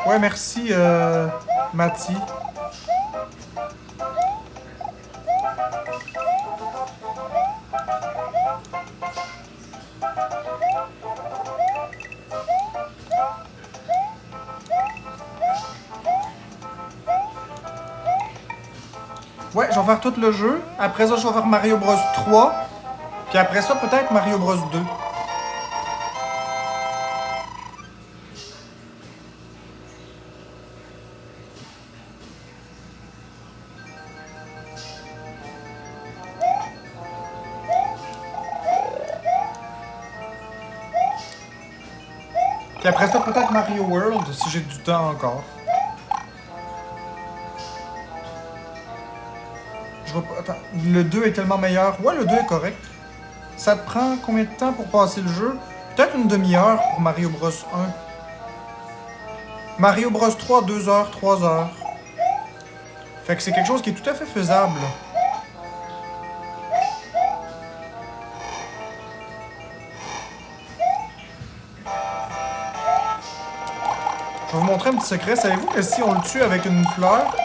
Ouais, merci, Mati. Ouais, je vais faire tout le jeu. Après ça, je vais faire Mario Bros 3. Puis après ça, peut-être Mario Bros 2. Puis après ça, peut-être Mario World, si j'ai du temps encore. Je vais pas... Attends, le 2 est tellement meilleur. Ouais, le 2 est correct. Ça te prend combien de temps pour passer le jeu? Peut-être une demi-heure pour Mario Bros 1. Mario Bros 3, 2 heures, 3 heures. Fait que c'est quelque chose qui est tout à fait faisable. Je vais vous montrer un petit secret. Savez-vous que si on le tue avec une fleur,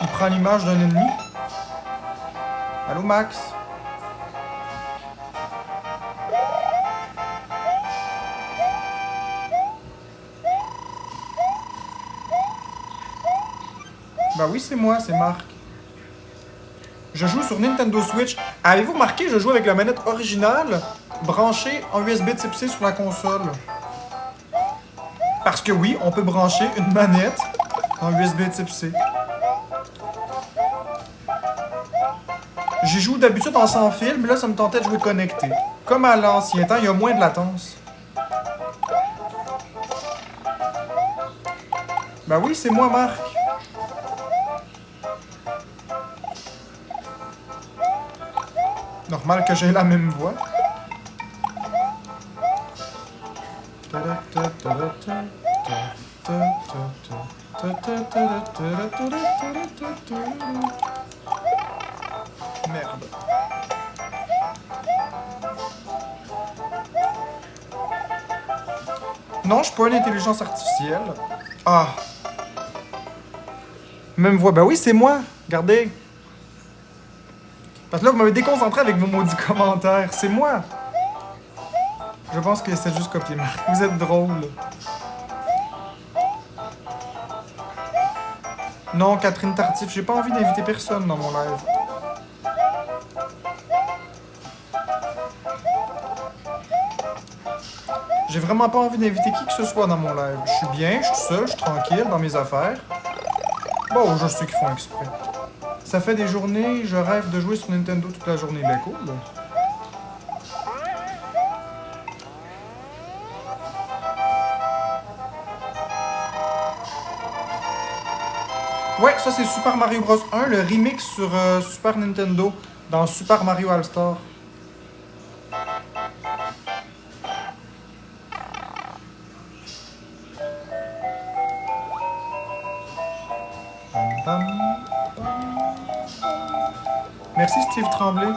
il prend l'image d'un ennemi? Allô, Max? Bah oui, c'est moi, c'est Marc. Je joue sur Nintendo Switch. Avez-vous remarqué, je joue avec la manette originale branchée en USB type C sur la console? Parce que oui, on peut brancher une manette en USB type C. J'y joue d'habitude en sans fil, mais là, ça me tentait de jouer connecté. Comme à l'ancien temps, il y a moins de latence. Bah oui, c'est moi, Marc. Normal que j'ai la même voix. Merde. Non, je suis pas une intelligence artificielle. Ah. Même voix. Ben oui, c'est moi. Regardez. Parce que là, vous m'avez déconcentré avec vos maudits commentaires. C'est moi. Je pense que c'est juste copier Marc. Vous êtes drôle. Non, Catherine Tardif, j'ai pas envie d'inviter personne dans mon live. J'ai vraiment pas envie d'inviter qui que ce soit dans mon live. Je suis bien, je suis seul, je suis tranquille dans mes affaires. Bon, je sais qu'ils font exprès. Ça fait des journées, je rêve de jouer sur Nintendo toute la journée. Ben cool. Ouais, ça c'est Super Mario Bros 1, le remix sur Super Nintendo dans Super Mario All-Star. Merci Steve Tremblay.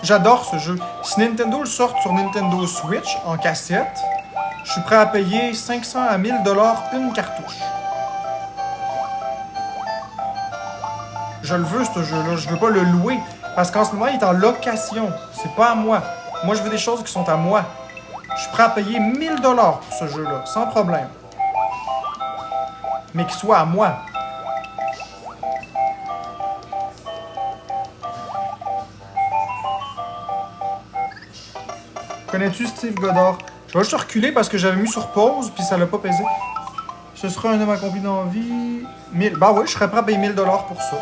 J'adore ce jeu. Si Nintendo le sort sur Nintendo Switch en cassette, je suis prêt à payer 500 à 1000 $ une cartouche. Je le veux ce jeu-là, je veux pas le louer. Parce qu'en ce moment, il est en location. C'est pas à moi. Moi, je veux des choses qui sont à moi. Je suis prêt à payer 1000 $ pour ce jeu-là, sans problème. Mais qu'il soit à moi. Connais-tu Steve Goddard? Je vais juste reculer parce que j'avais mis sur pause puis ça l'a pas pesé. Ce sera un homme accompli dans la vie. 1000. Bah oui, je serais prêt à payer 1000 $ pour ça.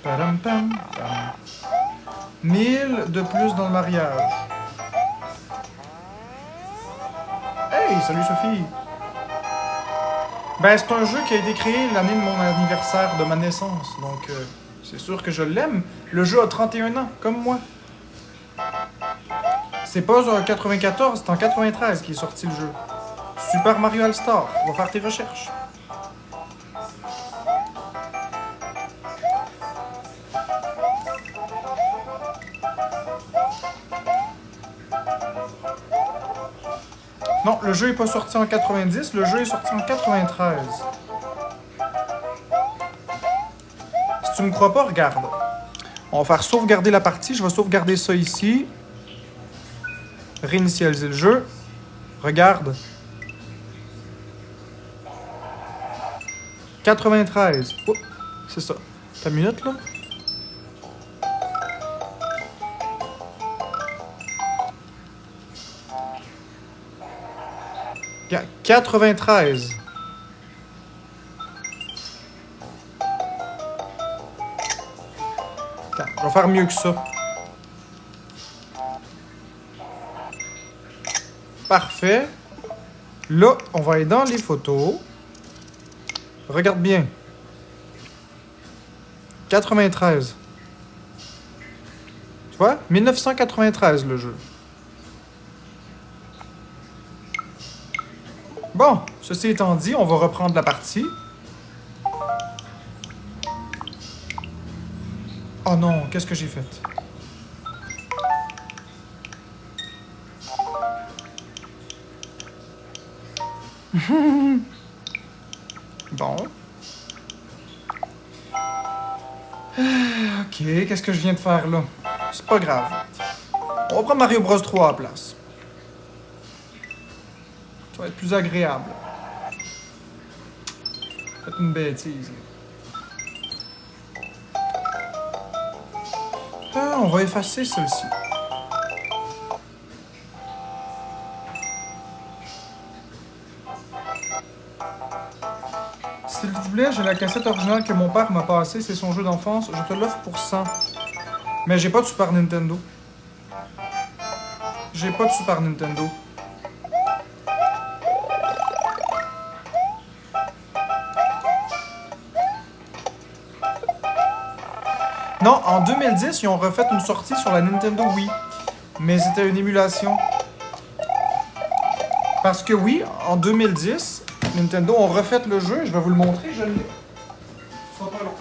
Padam pam pam. 1000 de plus dans le mariage. Hey, salut Sophie! Ben, c'est un jeu qui a été créé l'année de mon anniversaire de ma naissance, donc c'est sûr que je l'aime. Le jeu a 31 ans, comme moi. C'est pas en 94, c'est en 93 qu'il est sorti le jeu. Super Mario All-Star, va faire tes recherches. Non, le jeu est pas sorti en 90, le jeu est sorti en 93. Si tu me crois pas, regarde. On va faire sauvegarder la partie. Je vais sauvegarder ça ici. Réinitialiser le jeu. Regarde. 93. Oh, c'est ça. T'as une minute, là? Ga- 93. Attends, je vais faire mieux que ça. Parfait. Là, on va aller dans les photos. Regarde bien. 93. Tu vois? 1993, le jeu. Bon, ceci étant dit, on va reprendre la partie. Oh non, qu'est-ce que j'ai fait? Bon. Ok, qu'est-ce que je viens de faire là? C'est pas grave. On va prendre Mario Bros 3 à la place. Ça va être plus agréable. Faites une bêtise. Ah, on va effacer celle-ci. S'il vous plaît, j'ai la cassette originale que mon père m'a passée. C'est son jeu d'enfance. Je te l'offre pour 100. Mais j'ai pas de Super Nintendo. J'ai pas de Super Nintendo. Non, en 2010, ils ont refait une sortie sur la Nintendo Wii. Mais c'était une émulation. Parce que oui, en 2010, Nintendo ont refait le jeu. Je vais vous le montrer, je l'ai. Ce sera pas long.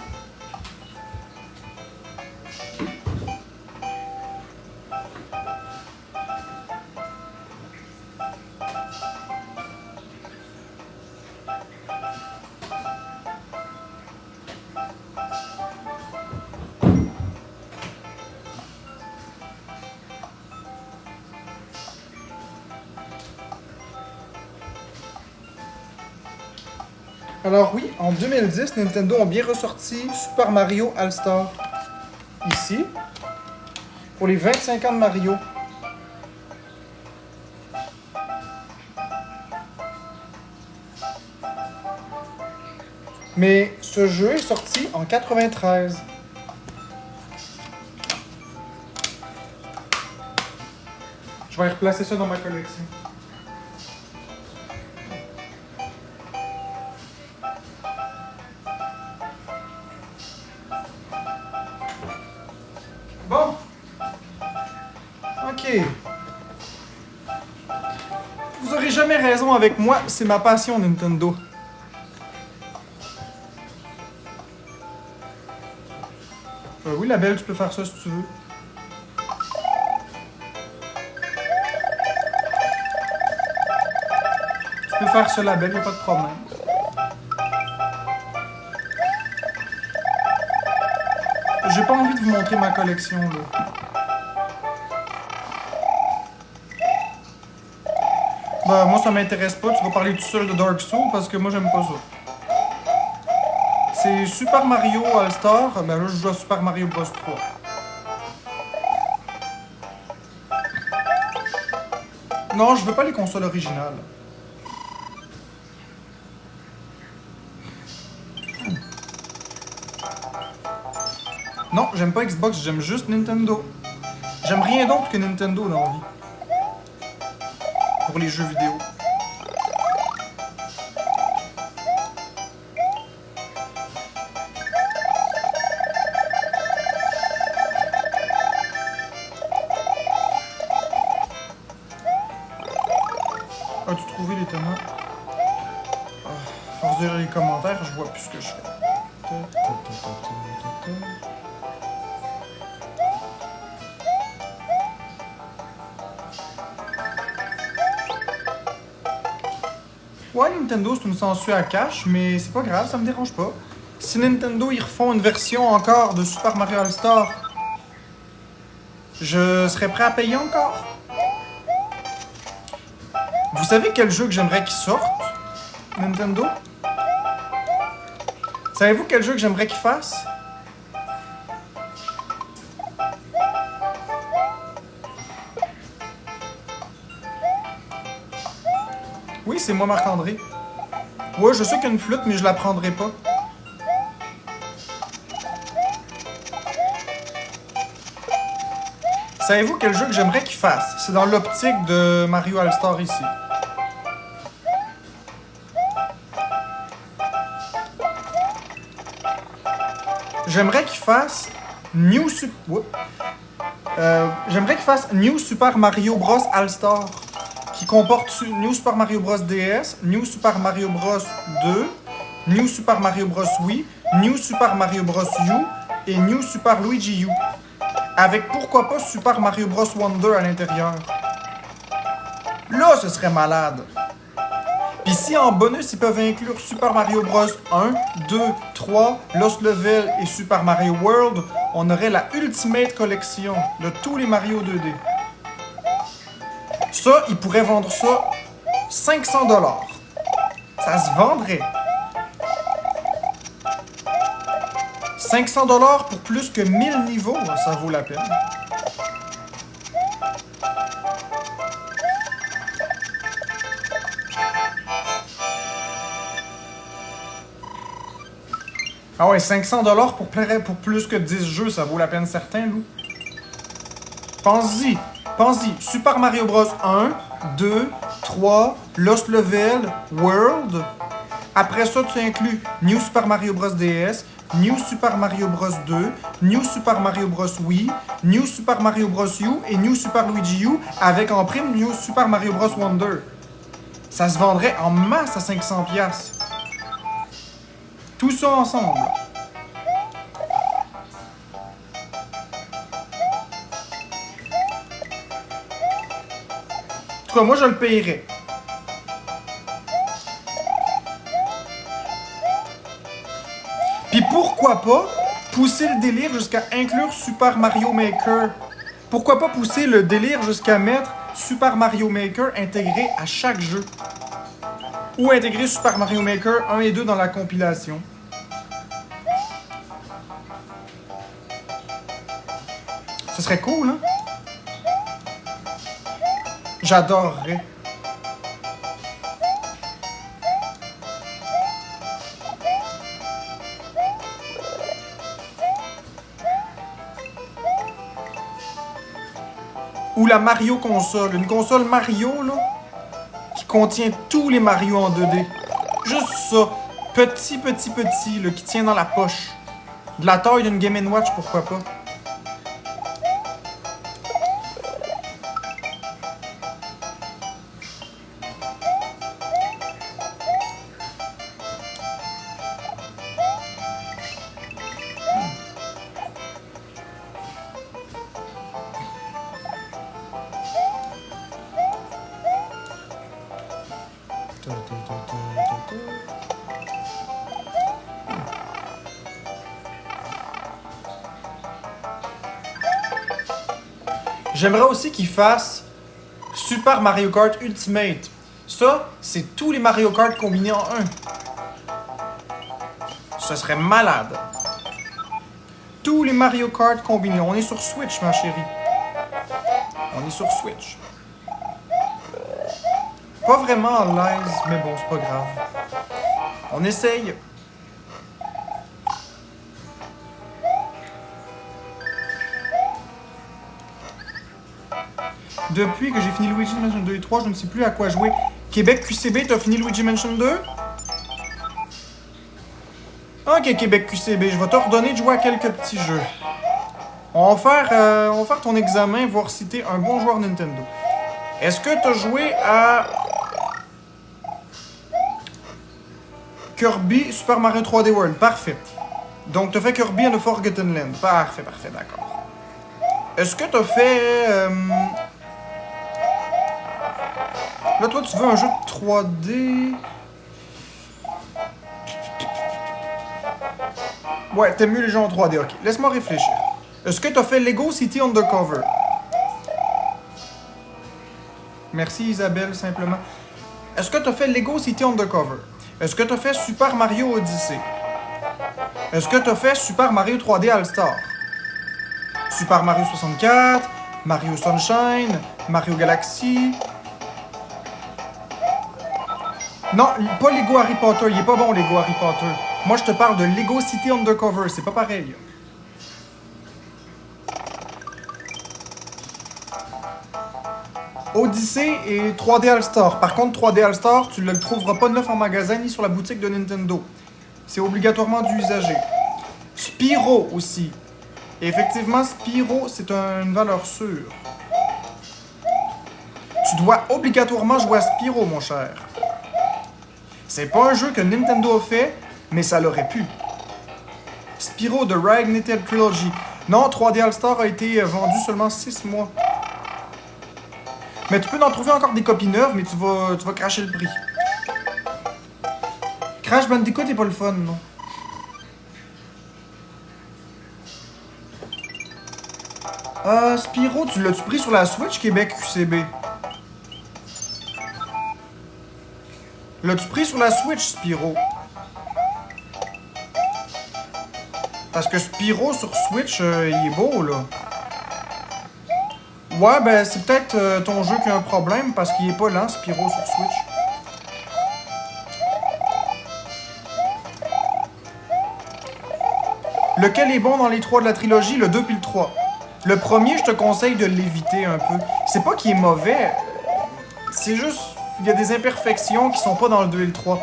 Alors oui, en 2010, Nintendo ont bien ressorti Super Mario All-Star. Ici. Pour les 25 ans de Mario. Mais ce jeu est sorti en 93. Je vais replacer ça dans ma collection. Bon. Ok. Vous aurez jamais raison avec moi, c'est ma passion Nintendo. Oui, la belle, tu peux faire ça si tu veux. Tu peux faire ça, la belle, y a pas de problème. J'ai pas envie de vous montrer ma collection, là. Bah, moi, ça m'intéresse pas. Tu vas parler tout seul de Dark Souls parce que moi, j'aime pas ça. C'est Super Mario All-Star. Ben là, je joue à Super Mario Bros 3. Non, je veux pas les consoles originales. Non, j'aime pas Xbox, j'aime juste Nintendo. J'aime rien d'autre que Nintendo dans la vie. Pour les jeux vidéo. As-tu trouvé les tomates? À force de lire les commentaires, je vois plus ce que je fais. Ouais, Nintendo, c'est une censure à cash, mais c'est pas grave, ça me dérange pas. Si Nintendo, ils refont une version encore de Super Mario All-Star, je serais prêt à payer encore. Vous savez quel jeu que j'aimerais qu'il sorte, Nintendo? Savez-vous quel jeu que j'aimerais qu'il fasse? Oui, c'est moi, Marc-André. Ouais, je sais qu'il y a une flûte, mais je la prendrai pas. Savez-vous quel jeu que j'aimerais qu'il fasse? C'est dans l'optique de Mario All-Star ici. J'aimerais qu'il fasse j'aimerais qu'il fasse New Super Mario Bros. All-Star, qui comporte New Super Mario Bros. DS, New Super Mario Bros. 2, New Super Mario Bros. Wii, New Super Mario Bros. U et New Super Luigi U. Avec pourquoi pas Super Mario Bros. Wonder à l'intérieur. Là, ce serait malade. Puis si en bonus, ils peuvent inclure Super Mario Bros. 1, 2, 3, Lost Level et Super Mario World, on aurait la Ultimate Collection de tous les Mario 2D. Ça, ils pourraient vendre ça 500 $. Ça se vendrait. 500 $ pour plus que 1000 niveaux, ça vaut la peine. Ah ouais, 500 $ pour plus que 10 jeux, ça vaut la peine certain, Lou. Pense-y. Pense-y. Super Mario Bros. 1, 2, 3, Lost Level, World. Après ça, tu inclus New Super Mario Bros. DS, New Super Mario Bros. 2, New Super Mario Bros. Wii, New Super Mario Bros. U et New Super Luigi U avec en prime New Super Mario Bros. Wonder. Ça se vendrait en masse à 500 $. Tout ça ensemble. En tout cas, moi, je le payerais. Puis pourquoi pas pousser le délire jusqu'à inclure Super Mario Maker? Pourquoi pas pousser le délire jusqu'à mettre Super Mario Maker intégré à chaque jeu? Ou intégrer Super Mario Maker 1 et 2 dans la compilation. Ce serait cool, hein? J'adorerais. Ou la Mario console. Une console Mario, là, qui contient tous les Mario en 2D. Juste ça. Petit, là, qui tient dans la poche. De la taille d'une Game & Watch, pourquoi pas. J'aimerais aussi qu'ils fassent Super Mario Kart Ultimate. Ça, c'est tous les Mario Kart combinés en un. Ce serait malade. Tous les Mario Kart combinés. On est sur Switch, ma chérie. On est sur Switch. Pas vraiment en l'aise, mais bon, c'est pas grave. On essaye. Depuis que j'ai fini Luigi Mansion 2 et 3, je ne sais plus à quoi jouer. Québec QCB, t'as fini Luigi Mansion 2? Ok, Québec QCB, je vais te redonner de jouer à quelques petits jeux. On va faire ton examen, voir si t'es un bon joueur Nintendo. Est-ce que t'as joué à Kirby Super Mario 3D World? Parfait. Donc, t'as fait Kirby and the Forgotten Land. Parfait, d'accord. Est-ce que t'as fait... Là, toi, tu veux un jeu de 3D... Ouais, t'aimes mieux les jeux en 3D, ok. Laisse-moi réfléchir. Est-ce que t'as fait Lego City Undercover? Merci Isabelle, simplement. Est-ce que t'as fait Lego City Undercover? Est-ce que t'as fait Super Mario Odyssey? Est-ce que t'as fait Super Mario 3D All-Star? Super Mario 64, Mario Sunshine, Mario Galaxy... Non, pas Lego Harry Potter, il est pas bon Lego Harry Potter. Moi je te parle de Lego City Undercover, c'est pas pareil. Odyssey et 3D All-Star. Par contre, 3D All-Star, tu ne le trouveras pas neuf en magasin ni sur la boutique de Nintendo. C'est obligatoirement du usagé. Spyro aussi. Et effectivement, Spyro, c'est une valeur sûre. Tu dois obligatoirement jouer à Spyro, mon cher. C'est pas un jeu que Nintendo a fait, mais ça l'aurait pu. Spyro de Reignited Trilogy. Non, 3D All-Star a été vendu seulement 6 mois. Mais tu peux en trouver encore des copies neuves, mais tu vas cracher le prix. Crash Bandicoot est pas le fun, non? Spyro, tu l'as-tu pris sur la Switch Québec QCB? L'as-tu pris sur la Switch, Spyro? Parce que Spyro sur Switch, il est beau, là. Ouais, ben c'est peut-être ton jeu qui a un problème parce qu'il est pas lent, Spyro sur Switch. Lequel est bon dans les 3 de la trilogie? Le 2 puis le 3. Le premier, je te conseille de l'éviter un peu. C'est pas qu'il est mauvais, c'est juste il y a des imperfections qui sont pas dans le 2 et le 3.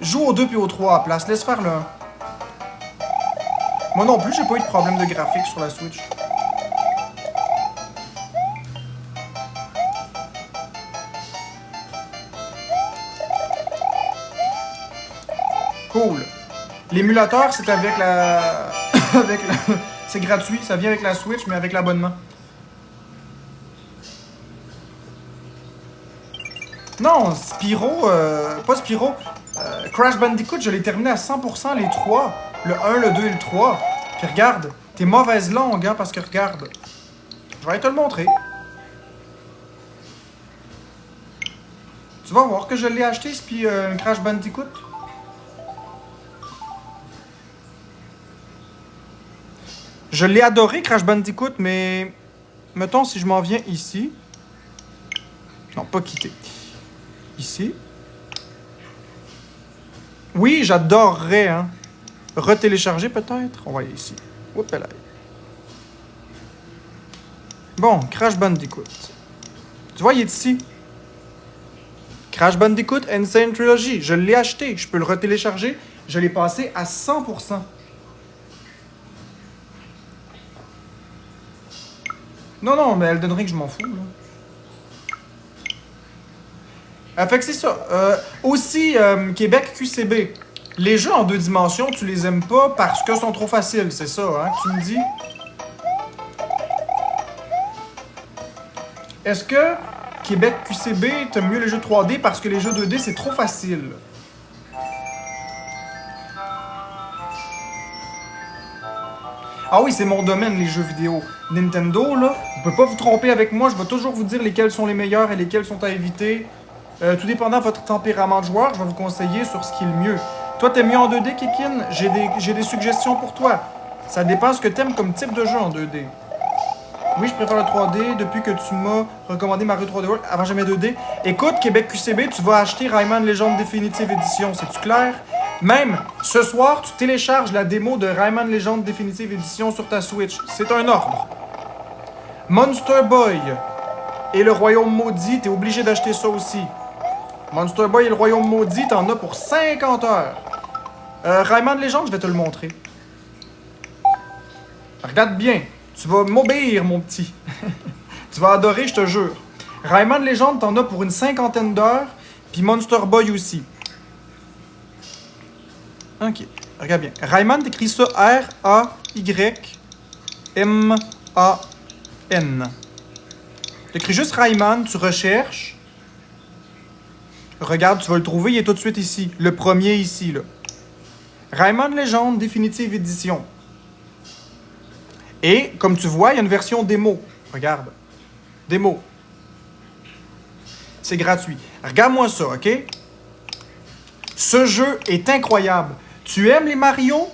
Joue au 2 puis au 3 à la place, laisse faire le 1. Moi non plus, j'ai pas eu de problème de graphique sur la Switch. Cool. L'émulateur, c'est avec la... C'est gratuit, ça vient avec la Switch, mais avec l'abonnement. Non, Spyro... pas Spyro. Crash Bandicoot, je l'ai terminé à 100% les 3. Le 1, le 2 et le 3. Puis regarde, t'es mauvaise langue, hein, parce que regarde. Je vais te le montrer. Tu vas voir que je l'ai acheté, Crash Bandicoot. Je l'ai adoré, Crash Bandicoot, mais... Mettons, si je m'en viens ici... Non, pas quitter. Ici. Oui, j'adorerais, hein. Retélécharger, peut-être? On va aller ici. Oups, là. Bon, Crash Bandicoot. Tu vois, il est ici. Crash Bandicoot Insane Trilogy. Je l'ai acheté. Je peux le retélécharger. Je l'ai passé à 100%. Non, non, mais Elden Ring, je m'en fous, là. Fait que c'est ça. Aussi, Québec QCB. Les jeux en 2 dimensions, tu les aimes pas parce que sont trop faciles, c'est ça, hein, que tu me dis? Est-ce que Québec QCB, t'aimes mieux les jeux 3D parce que les jeux 2D, c'est trop facile? Ah oui, c'est mon domaine, les jeux vidéo. Nintendo, là, vous pouvez pas vous tromper avec moi, je vais toujours vous dire lesquels sont les meilleurs et lesquels sont à éviter. Tout dépendant de votre tempérament de joueur, je vais vous conseiller sur ce qui est le mieux. Toi, t'aimes mieux en 2D, Kékin? J'ai des suggestions pour toi. Ça dépend ce que t'aimes comme type de jeu en 2D. Oui, je préfère le 3D depuis que tu m'as recommandé Mario 3D World avant jamais 2D. Écoute, Québec QCB, tu vas acheter Rayman Legends Definitive Edition, c'est-tu clair? Même, ce soir, tu télécharges la démo de Rayman Legends Definitive Edition sur ta Switch. C'est un ordre. Monster Boy et le Royaume Maudit, t'es obligé d'acheter ça aussi. Monster Boy et le Royaume Maudit, t'en as pour 50 heures. Rayman Legends, je vais te le montrer. Regarde bien. Tu vas m'obéir, mon petit. Tu vas adorer, je te jure. Rayman Legends, t'en as pour une 50aine d'heures. Puis Monster Boy aussi. Ok, regarde bien. Rayman, t'écris ça R-A-Y-M-A-N. T'écris juste Rayman, tu recherches. Regarde, tu vas le trouver, il est tout de suite ici. Le premier ici, là. Rayman Legends Definitive Edition. Et comme tu vois, il y a une version démo. Regarde. Démo. C'est gratuit. Regarde-moi ça, OK? Ce jeu est incroyable. Tu aimes les Mario?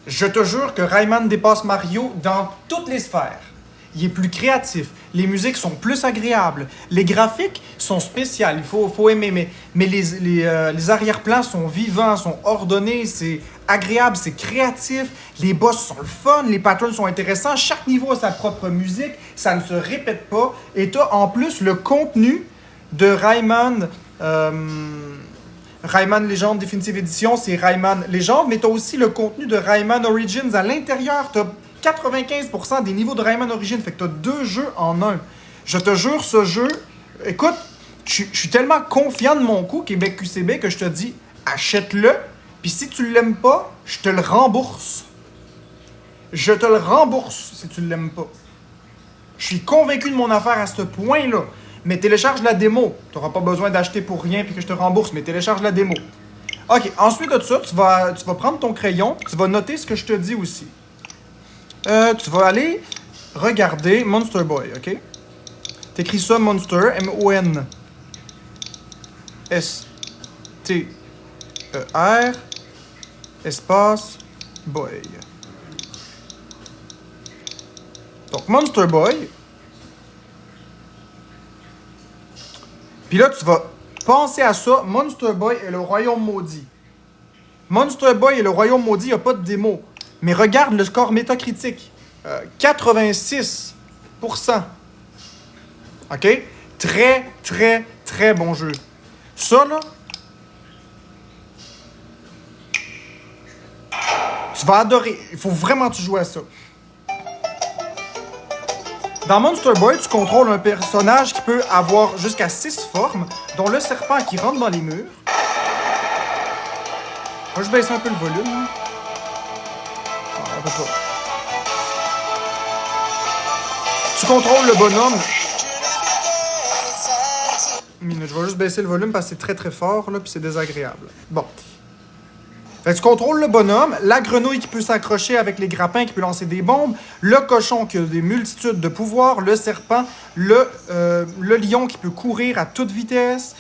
Je te jure que Rayman dépasse Mario dans toutes les sphères. Il est plus créatif, les musiques sont plus agréables, les graphiques sont spéciaux, il faut aimer, mais les arrière-plans sont vivants, sont ordonnés, c'est agréable, c'est créatif, les boss sont le fun, les patterns sont intéressants, chaque niveau a sa propre musique, ça ne se répète pas, et tu as en plus le contenu de Rayman... Rayman Legends Definitive Edition, c'est Rayman Legends, mais tu as aussi le contenu de Rayman Origins à l'intérieur. Tu as 95% des niveaux de Rayman Origins, fait que tu as 2 jeux en un. Je te jure, ce jeu... Écoute, je suis tellement confiant de mon coup, Québec QCB, que je te dis, achète-le, puis si tu l'aimes pas, je te le rembourse. Je te le rembourse si tu l'aimes pas. Je suis convaincu de mon affaire à ce point-là. Mais télécharge la démo. Tu n'auras pas besoin d'acheter pour rien puis que je te rembourse, mais télécharge la démo. OK, ensuite de ça, tu vas prendre ton crayon, tu vas noter ce que je te dis aussi. Tu vas aller regarder Monster Boy, OK? T'écris ça Monster, M-O-N-S-T-E-R, espace, Boy. Donc, Monster Boy. Puis là, tu vas penser à ça, Monster Boy et le Royaume Maudit. Monster Boy et le Royaume Maudit, il n'y a pas de démo. Mais regarde le score métacritique. 86%. OK? Très, très, très bon jeu. Ça, là, tu vas adorer. Il faut vraiment que tu joues à ça. Dans Monster Boy, tu contrôles un personnage qui peut avoir jusqu'à 6 formes, dont le serpent qui rentre dans les murs. Moi, je baisse un peu le volume. Non, on peut pas. Tu contrôles le bonhomme. Je vais juste baisser le volume parce que c'est très très fort, là, puis c'est désagréable. Bon. Fait que tu contrôles le bonhomme, la grenouille qui peut s'accrocher avec les grappins, qui peut lancer des bombes, le cochon qui a des multitudes de pouvoirs, le serpent, le lion qui peut courir à toute vitesse.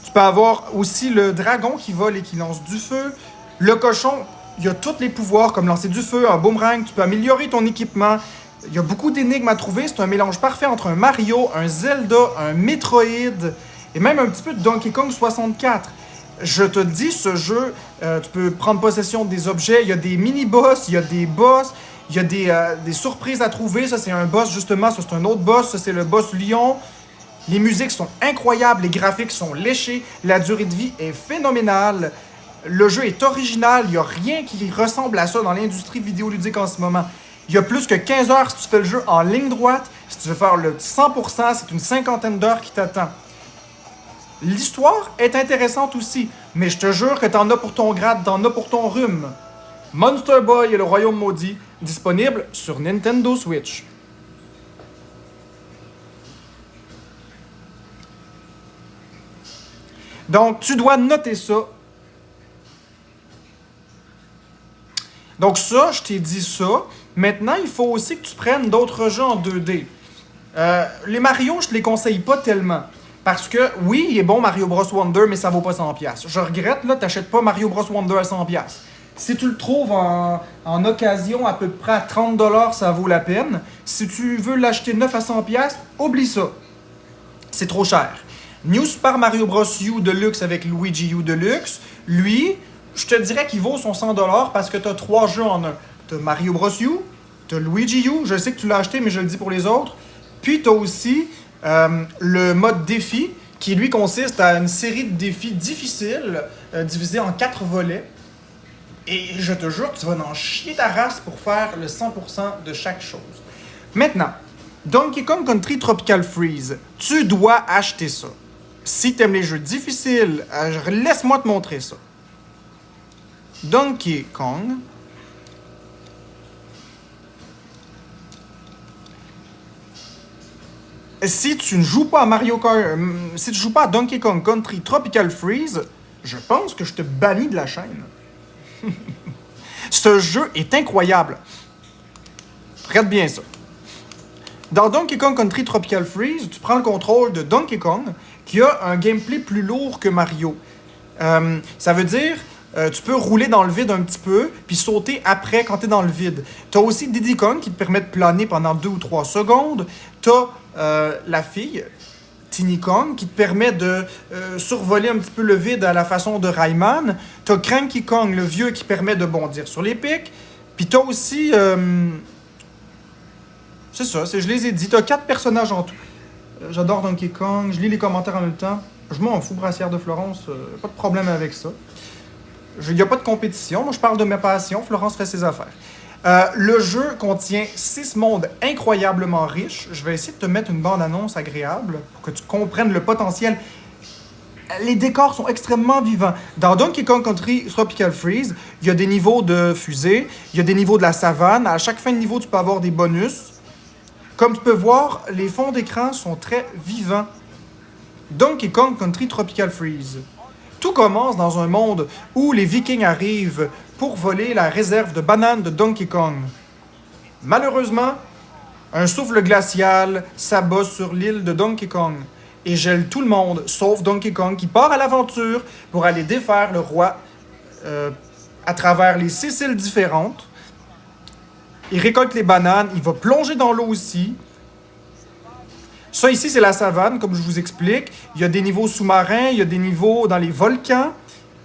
Tu peux avoir aussi le dragon qui vole et qui lance du feu. Le cochon, il a tous les pouvoirs comme lancer du feu, un boomerang, tu peux améliorer ton équipement. Il y a beaucoup d'énigmes à trouver, c'est un mélange parfait entre un Mario, un Zelda, un Metroid et même un petit peu de Donkey Kong 64. Je te dis, ce jeu, tu peux prendre possession des objets. Il y a des mini-boss, il y a des boss, il y a des surprises à trouver. Ça, c'est un boss, justement. Ça, c'est un autre boss. Ça, c'est le boss lion. Les musiques sont incroyables. Les graphiques sont léchés. La durée de vie est phénoménale. Le jeu est original. Il n'y a rien qui ressemble à ça dans l'industrie vidéoludique en ce moment. Il y a plus que 15 heures si tu fais le jeu en ligne droite. Si tu veux faire le 100%, c'est une cinquantaine d'heures qui t'attend. L'histoire est intéressante aussi, mais je te jure que t'en as pour ton grade, t'en as pour ton rhume. Monster Boy et le Royaume Maudit, disponible sur Nintendo Switch. Donc, tu dois noter ça. Donc ça, je t'ai dit ça. Maintenant, il faut aussi que tu prennes d'autres jeux en 2D. Les Mario, je te les conseille pas tellement. Parce que, oui, il est bon Mario Bros. Wonder, mais ça vaut pas 100$. Je regrette, là, t'achètes pas Mario Bros. Wonder à 100$. Si tu le trouves en occasion à peu près à 30$, ça vaut la peine. Si tu veux l'acheter 9 à 100$, oublie ça. C'est trop cher. New Super Mario Bros. U Deluxe avec Luigi U Deluxe, lui, je te dirais qu'il vaut son 100$ parce que t'as 3 jeux en un. T'as Mario Bros. U, t'as Luigi U, je sais que tu l'as acheté, mais je le dis pour les autres. Puis t'as aussi... le mode défi, qui lui consiste à une série de défis difficiles, divisés en 4 volets. Et je te jure, tu vas en chier ta race pour faire le 100% de chaque chose. Maintenant, Donkey Kong Country Tropical Freeze, tu dois acheter ça. Si tu aimes les jeux difficiles, laisse-moi te montrer ça. Donkey Kong. Si tu ne joues pas à Mario Kart, si tu joues pas à Donkey Kong Country Tropical Freeze, je pense que je te bannis de la chaîne. Ce jeu est incroyable. Regarde bien ça. Dans Donkey Kong Country Tropical Freeze, tu prends le contrôle de Donkey Kong, qui a un gameplay plus lourd que Mario. Ça veut dire, tu peux rouler dans le vide un petit peu, puis sauter après quand tu es dans le vide. Tu as aussi Diddy Kong qui te permet de planer pendant 2 ou 3 secondes. Tu as la fille, Tinny Kong, qui te permet de survoler un petit peu le vide à la façon de Rayman. Tu as Cranky Kong, le vieux, qui permet de bondir sur les pics. Puis tu as aussi... c'est ça, je les ai dit. Tu as 4 personnages en tout. J'adore Donkey Kong, je lis les commentaires en même temps. Je m'en fous, Brassière de Florence, pas de problème avec ça. Il n'y a pas de compétition, moi je parle de mes passions, Florence fait ses affaires. Le jeu contient 6 mondes incroyablement riches. Je vais essayer de te mettre une bande-annonce agréable pour que tu comprennes le potentiel. Les décors sont extrêmement vivants. Dans Donkey Kong Country Tropical Freeze, il y a des niveaux de fusée, il y a des niveaux de la savane. À chaque fin de niveau, tu peux avoir des bonus. Comme tu peux voir, les fonds d'écran sont très vivants. Donkey Kong Country Tropical Freeze. Tout commence dans un monde où les Vikings arrivent pour voler la réserve de bananes de Donkey Kong. Malheureusement, un souffle glacial s'abat sur l'île de Donkey Kong et gèle tout le monde, sauf Donkey Kong qui part à l'aventure pour aller défaire le roi à travers les 6 îles différentes. Il récolte les bananes, il va plonger dans l'eau aussi. Ça ici, c'est la savane, comme je vous explique. Il y a des niveaux sous-marins, il y a des niveaux dans les volcans,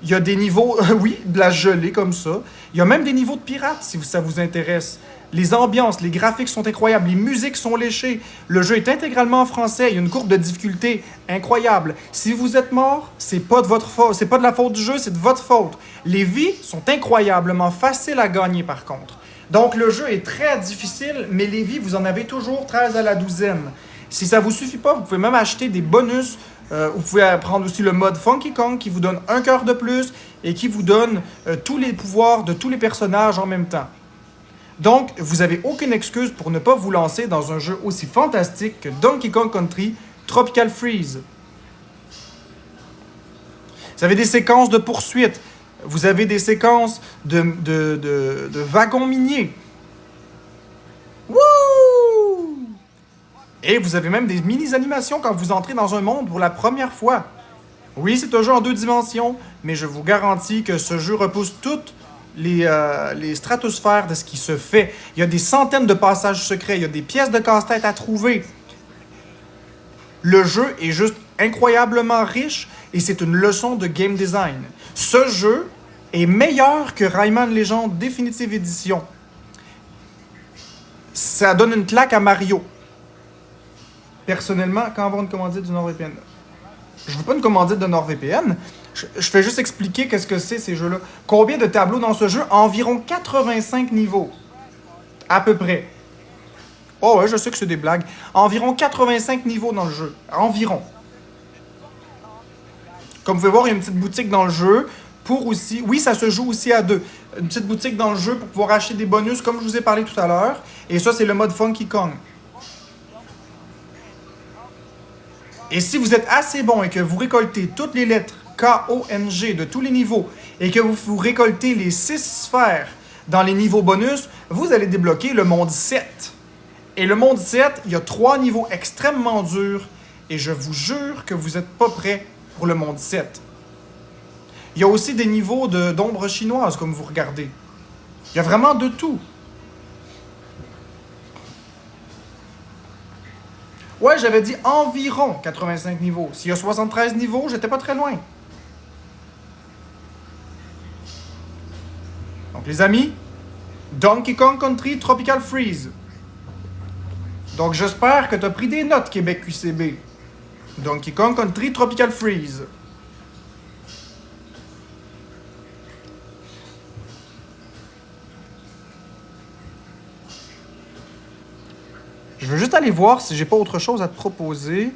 il y a des niveaux, oui, de la gelée comme ça. Il y a même des niveaux de pirates, si ça vous intéresse. Les ambiances, les graphiques sont incroyables, les musiques sont léchées. Le jeu est intégralement en français, il y a une courbe de difficulté incroyable. Si vous êtes mort, c'est pas de votre faute, c'est pas de la faute du jeu, c'est de votre faute. Les vies sont incroyablement faciles à gagner par contre. Donc le jeu est très difficile, mais les vies, vous en avez toujours 13 à la douzaine. Si ça vous suffit pas, vous pouvez même acheter des bonus. Vous pouvez prendre aussi le mode Funky Kong qui vous donne un cœur de plus et qui vous donne tous les pouvoirs de tous les personnages en même temps. Donc, vous n'avez aucune excuse pour ne pas vous lancer dans un jeu aussi fantastique que Donkey Kong Country Tropical Freeze. Vous avez des séquences de poursuite. Vous avez des séquences de wagons miniers. Wouh! Et vous avez même des mini-animations quand vous entrez dans un monde pour la première fois. Oui, c'est un jeu en 2 dimensions, mais je vous garantis que ce jeu repousse toutes les stratosphères de ce qui se fait. Il y a des centaines de passages secrets, il y a des pièces de casse-tête à trouver. Le jeu est juste incroyablement riche et c'est une leçon de game design. Ce jeu est meilleur que Rayman Legends Definitive Edition. Ça donne une claque à Mario. Personnellement, quand on va une commandite du NordVPN, je veux pas une commandite de NordVPN. Je fais juste expliquer qu'est-ce que c'est ces jeux-là. Combien de tableaux dans ce jeu? Environ 85 niveaux. À peu près. Oh ouais, je sais que c'est des blagues. Environ 85 niveaux dans le jeu. Environ. Comme vous pouvez voir, il y a une petite boutique dans le jeu pour aussi... Oui, ça se joue aussi à 2. Une petite boutique dans le jeu pour pouvoir acheter des bonus, comme je vous ai parlé tout à l'heure. Et ça, c'est le mode Funky Kong. Et si vous êtes assez bon et que vous récoltez toutes les lettres K-O-N-G de tous les niveaux et que vous récoltez les 6 sphères dans les niveaux bonus, vous allez débloquer le monde 7. Et le monde 7, il y a 3 niveaux extrêmement durs et je vous jure que vous n'êtes pas prêts pour le monde 7. Il y a aussi des niveaux d'ombre chinoise, comme vous regardez. Il y a vraiment de tout. Ouais, j'avais dit environ 85 niveaux. S'il y a 73 niveaux, j'étais pas très loin. Donc, les amis, Donkey Kong Country Tropical Freeze. Donc, j'espère que tu as pris des notes, Québec QCB. Donkey Kong Country Tropical Freeze. Je veux juste aller voir si j'ai pas autre chose à te proposer.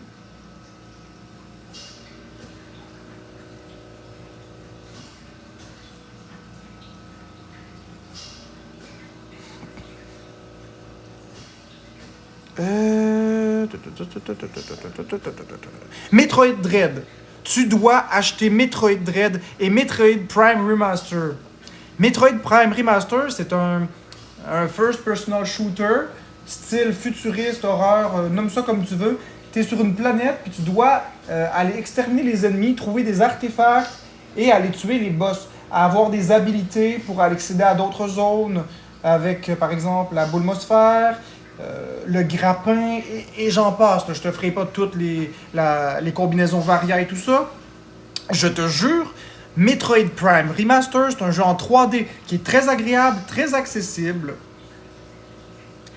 Metroid Dread. Tu dois acheter Metroid Dread et Metroid Prime Remaster. Metroid Prime Remaster, c'est un un first personal shooter, style futuriste, horreur, nomme ça comme tu veux. Tu es sur une planète, puis tu dois aller exterminer les ennemis, trouver des artefacts et aller tuer les boss. Avoir des habilités pour aller accéder à d'autres zones, avec par exemple la boulmosphère, le grappin, et j'en passe. Là. Je te ferai pas toutes les combinaisons variées et tout ça. Je te jure, Metroid Prime Remaster, c'est un jeu en 3D qui est très agréable, très accessible.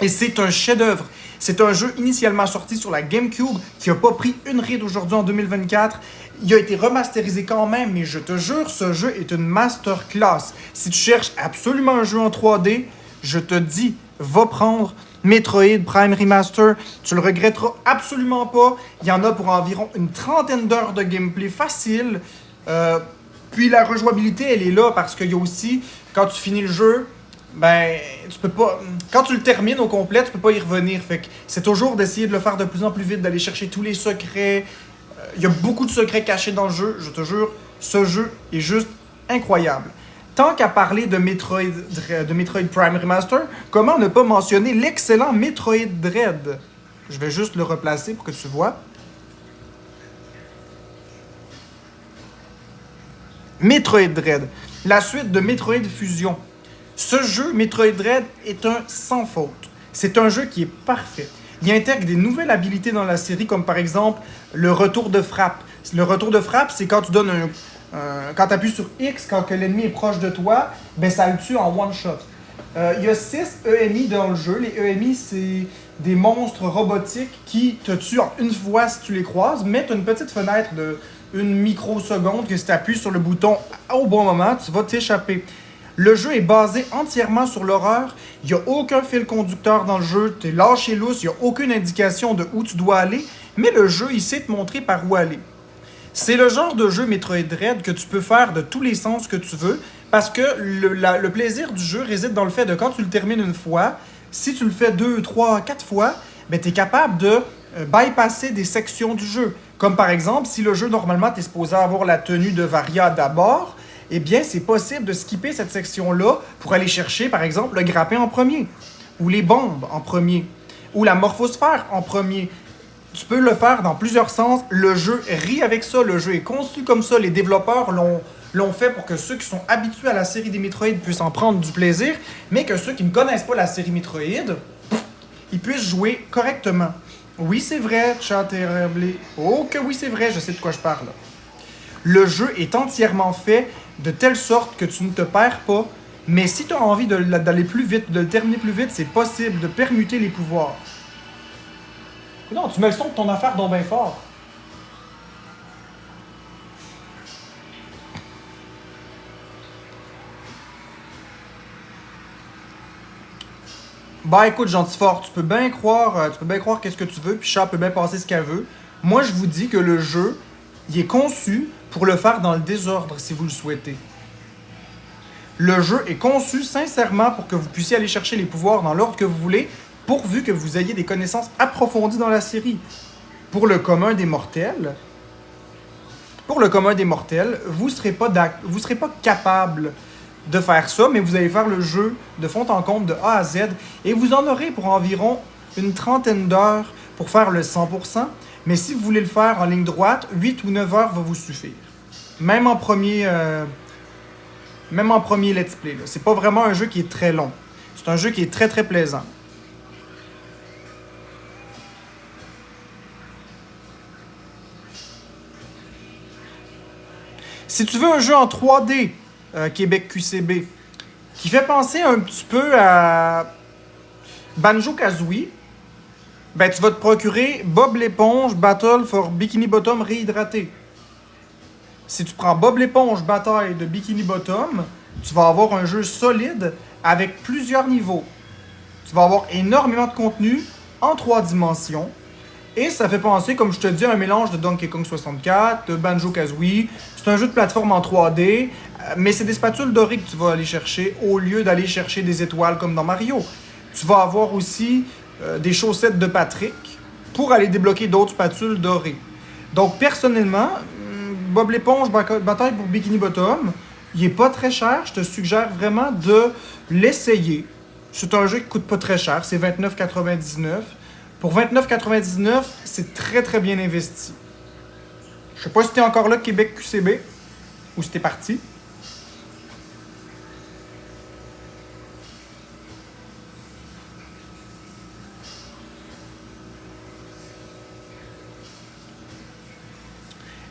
Et c'est un chef-d'œuvre. C'est un jeu initialement sorti sur la GameCube qui n'a pas pris une ride aujourd'hui en 2024. Il a été remasterisé quand même, mais je te jure, ce jeu est une masterclass. Si tu cherches absolument un jeu en 3D, je te dis, va prendre Metroid Prime Remaster. Tu le regretteras absolument pas. Il y en a pour environ une trentaine d'heures de gameplay facile. Puis la rejouabilité, elle est là parce qu'il y a aussi, quand tu finis le jeu, ben, tu peux pas. Quand tu le termines au complet, tu peux pas y revenir. Fait que c'est toujours d'essayer de le faire de plus en plus vite, d'aller chercher tous les secrets. Il y a beaucoup de secrets cachés dans le jeu, je te jure. Ce jeu est juste incroyable. Tant qu'à parler de Metroid Prime Remaster, comment ne pas mentionner l'excellent Metroid Dread? Je vais juste le replacer pour que tu vois. Metroid Dread, la suite de Metroid Fusion. Ce jeu, Metroid Dread, est un sans faute. C'est un jeu qui est parfait. Il intègre des nouvelles habilités dans la série, comme par exemple le retour de frappe. Le retour de frappe, c'est quand tu donnes quand tu appuies sur X, quand l'ennemi est proche de toi, ben ça le tue en one shot. Il y a 6 EMI dans le jeu. Les EMI, c'est des monstres robotiques qui te tuent en une fois si tu les croises, mais tu as une petite fenêtre de une microseconde que si tu appuies sur le bouton au bon moment, tu vas t'échapper. Le jeu est basé entièrement sur l'horreur. Il n'y a aucun fil conducteur dans le jeu. Tu es lâché lousse. Il n'y a aucune indication de où tu dois aller. Mais le jeu, il sait te montrer par où aller. C'est le genre de jeu Metroid Dread que tu peux faire de tous les sens que tu veux. Parce que le plaisir du jeu réside dans le fait de quand tu le termines une fois, si tu le fais 2, 3, 4 fois, ben, tu es capable de bypasser des sections du jeu. Comme par exemple, si le jeu, normalement, tu es supposé avoir la tenue de Varia d'abord, eh bien, c'est possible de skipper cette section-là pour aller chercher, par exemple, le grappin en premier, ou les bombes en premier, ou la morphosphère en premier. Tu peux le faire dans plusieurs sens. Le jeu rit avec ça. Le jeu est conçu comme ça. Les développeurs l'ont fait pour que ceux qui sont habitués à la série des Metroid puissent en prendre du plaisir, mais que ceux qui ne connaissent pas la série Metroid, ils puissent jouer correctement. Oui, c'est vrai, chat terrible. Oh que oui, c'est vrai, je sais de quoi je parle. Le jeu est entièrement fait de telle sorte que tu ne te perds pas, mais si tu as envie d'aller plus vite, de le terminer plus vite, c'est possible de permuter les pouvoirs. Non, tu mets le son de ton affaire donc bien fort. Bah écoute, gentil fort, tu peux bien croire qu'est-ce que tu veux, puis Chat peut bien passer ce qu'elle veut. Moi, je vous dis que le jeu, il est conçu pour le faire dans le désordre si vous le souhaitez. Le jeu est conçu sincèrement pour que vous puissiez aller chercher les pouvoirs dans l'ordre que vous voulez, pourvu que vous ayez des connaissances approfondies dans la série. Pour le commun des mortels, vous ne serez pas capable de faire ça, mais vous allez faire le jeu de fond en comble de A à Z, et vous en aurez pour environ une trentaine d'heures pour faire le 100%, mais si vous voulez le faire en ligne droite, 8 ou 9 heures va vous suffire. Même en premier let's play. Là. C'est pas vraiment un jeu qui est très long. C'est un jeu qui est très très plaisant. Si tu veux un jeu en 3D, Québec QCB, qui fait penser un petit peu à Banjo-Kazooie, ben tu vas te procurer Bob l'éponge Battle for Bikini Bottom réhydraté. Si tu prends Bob l'éponge Bataille de Bikini Bottom, tu vas avoir un jeu solide avec plusieurs niveaux. Tu vas avoir énormément de contenu en 3 dimensions. Et ça fait penser, comme je te dis, à un mélange de Donkey Kong 64, de Banjo-Kazooie. C'est un jeu de plateforme en 3D, mais c'est des spatules dorées que tu vas aller chercher au lieu d'aller chercher des étoiles comme dans Mario. Tu vas avoir aussi des chaussettes de Patrick pour aller débloquer d'autres spatules dorées. Donc, personnellement, Bob l'éponge Bataille pour Bikini Bottom, il est pas très cher. Je te suggère vraiment de l'essayer. C'est un jeu qui coûte pas très cher, c'est 29,99. Pour 29,99, c'est très très bien investi. Je sais pas si t'es encore là, Québec QCB, ou si t'es parti.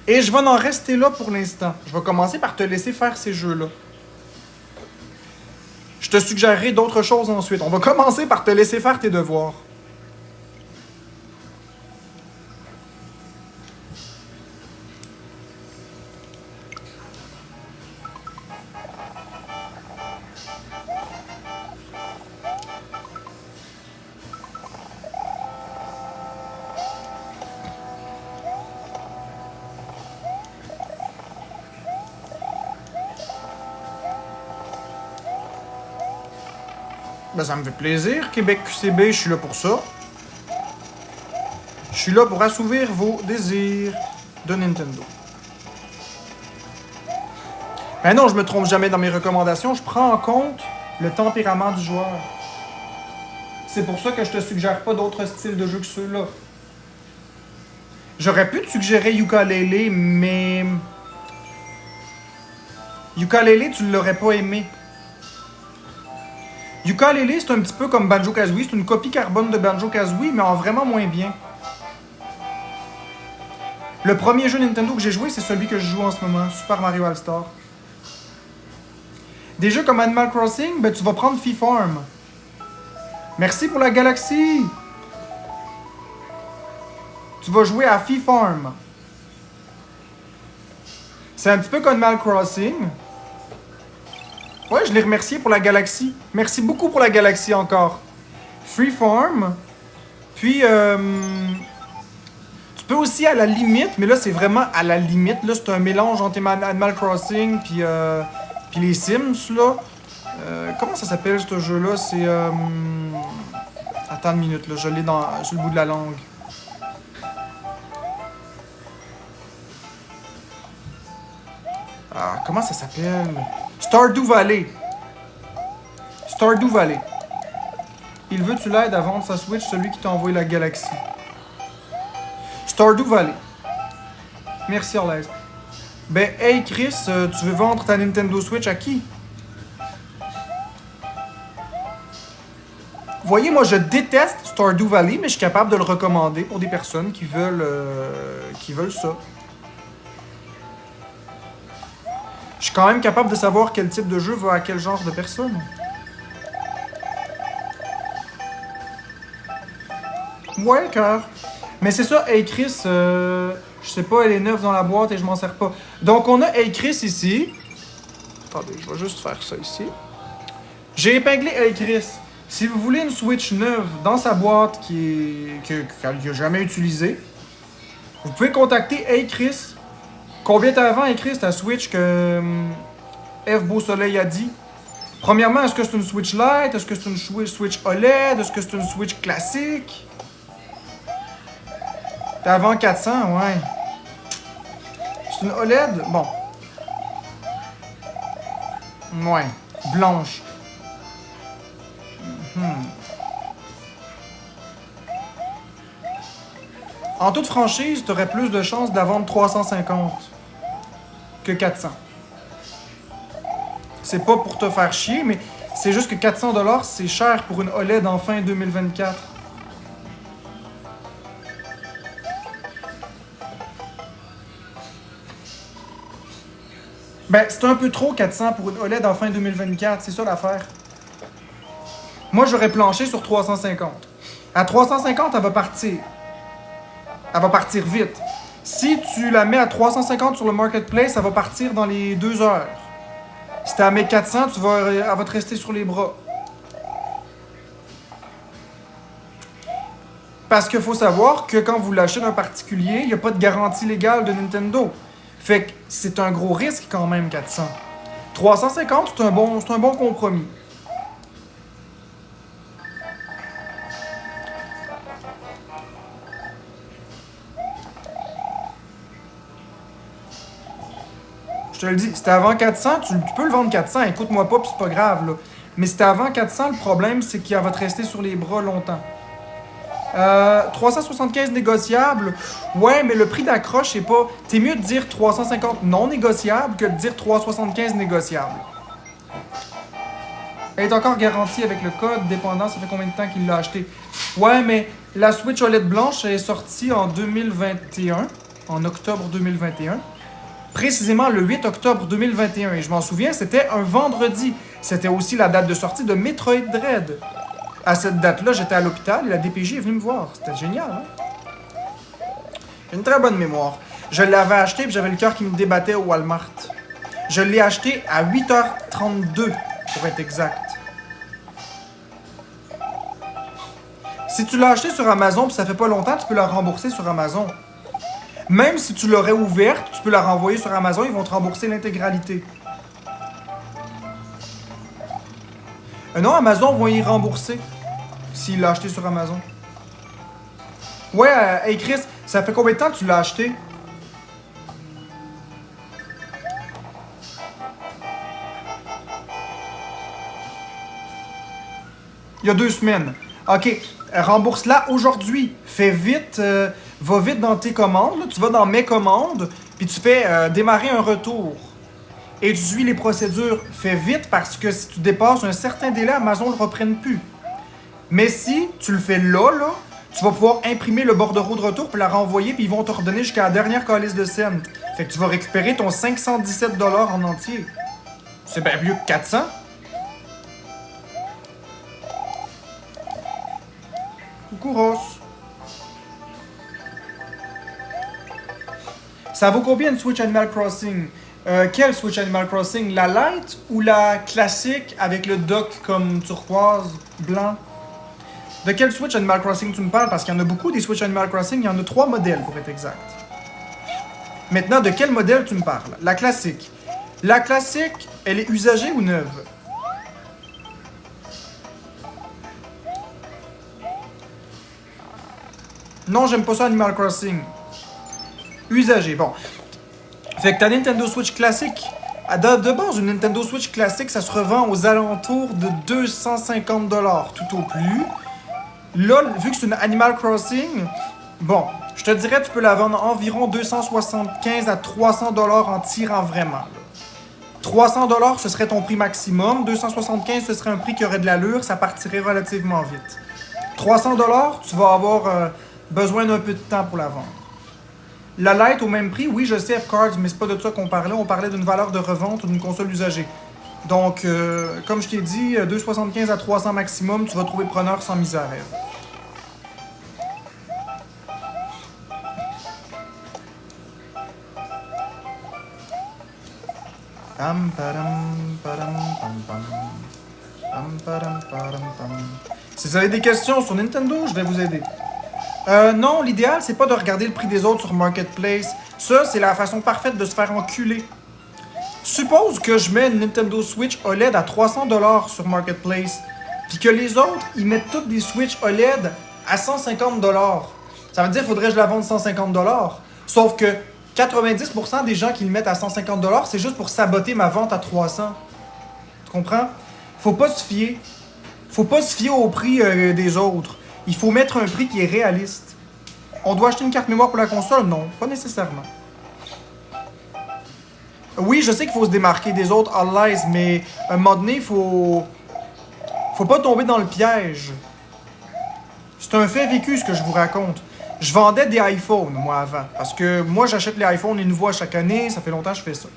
Et je vais en rester là pour l'instant. Je vais commencer par te laisser faire ces jeux-là. Je te suggérerai d'autres choses ensuite. On va commencer par te laisser faire tes devoirs. Ben, ça me fait plaisir, Québec QCB, je suis là pour ça. Je suis là pour assouvir vos désirs de Nintendo. Ben non, je me trompe jamais dans mes recommandations, je prends en compte le tempérament du joueur. C'est pour ça que je te suggère pas d'autres styles de jeu que ceux-là. J'aurais pu te suggérer Yooka-Laylee, mais... Yooka-Laylee, tu l'aurais pas aimé. Yooka-Laylee, c'est un petit peu comme Banjo-Kazooie. C'est une copie carbone de Banjo-Kazooie, mais en vraiment moins bien. Le premier jeu Nintendo que j'ai joué, c'est celui que je joue en ce moment, Super Mario All-Star. Des jeux comme Animal Crossing, ben tu vas prendre Fee-Farm. Merci pour la galaxie! Tu vas jouer à Fee-Farm. C'est un petit peu comme Animal Crossing. Ouais, je l'ai remercié pour la galaxie. Merci beaucoup pour la galaxie encore. Freeform. Puis, tu peux aussi à la limite, mais là, c'est vraiment à la limite. Là, c'est un mélange entre Animal Crossing puis les Sims, là. Comment ça s'appelle, ce jeu-là? C'est... Attends une minute, là. Je l'ai sur le bout de la langue. Ah, comment ça s'appelle? Stardew Valley. Stardew Valley. Il veut tu l'aides à vendre sa Switch, celui qui t'a envoyé la galaxie. Stardew Valley. Merci Orlaise. Ben, hey Chris, tu veux vendre ta Nintendo Switch à qui? Voyez, moi je déteste Stardew Valley, mais je suis capable de le recommander pour des personnes qui veulent ça. Je suis quand même capable de savoir quel type de jeu va à quel genre de personne. Ouais, cœur. Mais c'est ça, hey Chris, je sais pas, elle est neuve dans la boîte et je m'en sers pas. Donc on a Hey Chris ici. Attendez, je vais juste faire ça ici. J'ai épinglé Hey Chris. Si vous voulez une Switch neuve dans sa boîte qu'elle n'a jamais utilisée, vous pouvez contacter Hey Chris. Combien t'as écrit ta Switch que F Beau Soleil a dit? Premièrement, est-ce que c'est une Switch Lite? Est-ce que c'est une Switch OLED? Est-ce que c'est une Switch classique? T'as avant 400, ouais. C'est une OLED? Bon. Ouais. Blanche. En toute franchise, t'aurais plus de chances de la vendre 350 que 400. C'est pas pour te faire chier, mais c'est juste que 400$, c'est cher pour une OLED en fin 2024. Ben, c'est un peu trop 400 pour une OLED en fin 2024, c'est ça l'affaire. Moi, j'aurais planché sur 350. À 350, elle va partir. Elle va partir vite. Si tu la mets à 350 sur le marketplace, ça va partir dans les 2 heures. Si tu la mets 400, elle va te rester sur les bras. Parce qu'il faut savoir que quand vous l'achetez d'un particulier, il n'y a pas de garantie légale de Nintendo. Fait que c'est un gros risque quand même, 400. 350, c'est un bon compromis. Je te le dis, c'était avant 400, tu peux le vendre 400, écoute-moi pas, pis c'est pas grave, là. Mais si t'es avant 400, le problème, c'est qu'il va te rester sur les bras longtemps. 375 négociables. Ouais, mais le prix d'accroche, c'est pas... T'es mieux de dire 350 non négociables que de dire 375 négociables. Elle est encore garantie avec le code, dépendant, ça fait combien de temps qu'il l'a acheté. Ouais, mais la Switch OLED blanche est sortie en 2021, en octobre 2021. Précisément le 8 octobre 2021. Et je m'en souviens, c'était un vendredi. C'était aussi la date de sortie de Metroid Dread. À cette date-là, j'étais à l'hôpital et la DPJ est venue me voir. C'était génial, hein? J'ai une très bonne mémoire. Je l'avais acheté et j'avais le cœur qui me débattait au Walmart. Je l'ai acheté à 8h32, pour être exact. Si tu l'as acheté sur Amazon et ça fait pas longtemps, tu peux la rembourser sur Amazon. Même si tu l'aurais ouverte, tu peux la renvoyer sur Amazon, ils vont te rembourser l'intégralité. Non, Amazon va y rembourser s'il l'a acheté sur Amazon. Ouais, hey Chris, ça fait combien de temps que tu l'as acheté? Il y a 2 semaines. Ok, rembourse-la aujourd'hui. Fais vite, va vite dans tes commandes. Là. Tu vas dans mes commandes, puis tu fais démarrer un retour. Et tu suis les procédures. Fais vite parce que si tu dépasses un certain délai, Amazon ne le reprenne plus. Mais si tu le fais là, tu vas pouvoir imprimer le bordereau de retour puis la renvoyer, puis ils vont te redonner jusqu'à la dernière calice de cents. Fait que tu vas récupérer ton 517$ en entier. C'est bien mieux que 400. Coucou Ross. Ça vaut combien une Switch Animal Crossing? Quelle Switch Animal Crossing? La Lite ou la classique avec le dock comme turquoise, blanc? De quelle Switch Animal Crossing tu me parles? Parce qu'il y en a beaucoup des Switch Animal Crossing, il y en a 3 modèles pour être exact. Maintenant, de quel modèle tu me parles? La classique. La classique, elle est usagée ou neuve? Non, j'aime pas ça Animal Crossing. Usagée, bon. Fait que ta Nintendo Switch classique, de base, une Nintendo Switch classique, ça se revend aux alentours de 250$ tout au plus. Là, vu que c'est une Animal Crossing, bon, je te dirais tu peux la vendre environ 275 à 300$ en tirant vraiment. 300$, ce serait ton prix maximum. 275$, ce serait un prix qui aurait de l'allure, ça partirait relativement vite. 300$, tu vas avoir besoin d'un peu de temps pour la vendre. La Lite au même prix, oui, je sais, F-Cards, mais c'est pas de ça qu'on parlait. On parlait d'une valeur de revente d'une console usagée. Donc, comme je t'ai dit, 275 à 300 maximum, tu vas trouver preneur sans misère. Si vous avez des questions sur Nintendo, je vais vous aider. Non, l'idéal, c'est pas de regarder le prix des autres sur Marketplace. Ça, c'est la façon parfaite de se faire enculer. Suppose que je mets une Nintendo Switch OLED à 300$ sur Marketplace, puis que les autres, ils mettent toutes des Switch OLED à 150$. Ça veut dire qu'il faudrait que je la vende 150$. Sauf que 90% des gens qui le mettent à 150$, c'est juste pour saboter ma vente à 300$. Tu comprends? Faut pas se fier. Faut pas se fier au prix des autres. Il faut mettre un prix qui est réaliste. On doit acheter une carte mémoire pour la console? Non, pas nécessairement. Oui, je sais qu'il faut se démarquer des autres allies, mais à un moment donné, faut pas tomber dans le piège. C'est un fait vécu, ce que je vous raconte. Je vendais des iPhones, moi, avant. Parce que moi, j'achète les iPhones, les nouveaux à chaque année. Ça fait longtemps que je fais ça.